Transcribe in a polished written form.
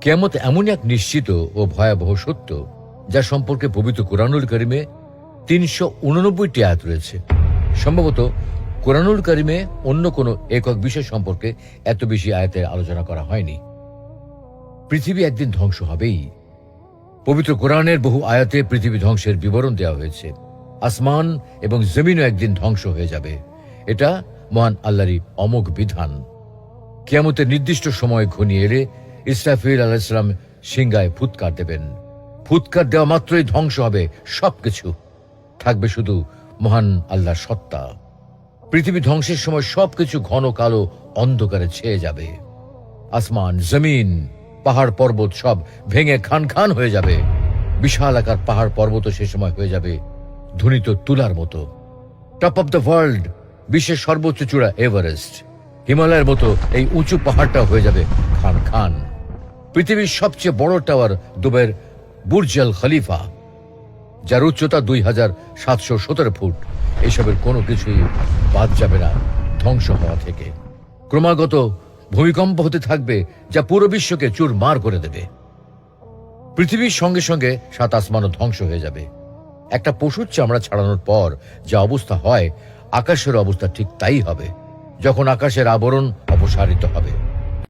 কিয়ামত এমন এক নিশ্চিত ও ভয়াবহ সত্য, যা সম্পর্কে পবিত্র কুরআনুল কারিমে ৩৮৯টি আয়াত রয়েছে। সম্ভবত কুরআনুল কারিমে অন্য কোনো একক বিষয় সম্পর্কে এত বেশি আয়াতের আলোচনা করা হয়নি। পৃথিবী একদিন ধ্বংস হবেই। পবিত্র কোরআনের বহু আয়াতে পৃথিবী ধ্বংসের বিবরণ দেওয়া হয়েছে। আসমান এবং জমিনও একদিন ধ্বংস হয়ে যাবে। এটা মহান আল্লাহরই অমোঘ বিধান। কিয়ামতের নির্দিষ্ট সময় ঘনিয়ে এলে ইসরাফিল আলাইহিস সালাম সিংহায় ফুৎকার দেবেন। ফুৎকার দেওয়া মাত্রই ধ্বংস হবে সবকিছু, থাকবে শুধু মহান আল্লাহর সত্তা। পৃথিবী ধ্বংসের সময় সবকিছু ঘন কালো অন্ধকারে ছেয়ে যাবে। আসমান, জমিন, পাহাড় পর্বত সব ভেঙে খান খান হয়ে যাবে। বিশাল আকার পাহাড় পর্বত সে সময় হয়ে যাবে ধুনিত তুলার মতো। টপ অব দ্য ওয়ার্ল্ড, বিশ্বের সর্বোচ্চ চূড়া এভারেস্ট, হিমালয়ের মতো এই উঁচু পাহাড়টা হয়ে যাবে খান খান। পৃথিবীর সবচেয়ে বড় টাওয়ার দুবাইয়ের বুর্জ আল খলিফা, যার উচ্চতা ২৭১৭ ফুট, এসবের কোনো কিছুই বাদ যাবে না ধ্বংস হওয়া থেকে। ক্রমাগত ভূমিকম্প হতে থাকবে, যা পুরো বিশ্বকে চুরমার করে দেবে। পৃথিবীর সঙ্গে সঙ্গে সাত আসমানও ধ্বংস হয়ে যাবে। একটা পশুর চামড়া ছাড়ানোর পর যা অবস্থা হয়, আকাশের অবস্থা ঠিক তাই হবে যখন আকাশের আবরণ অপসারিত হবে।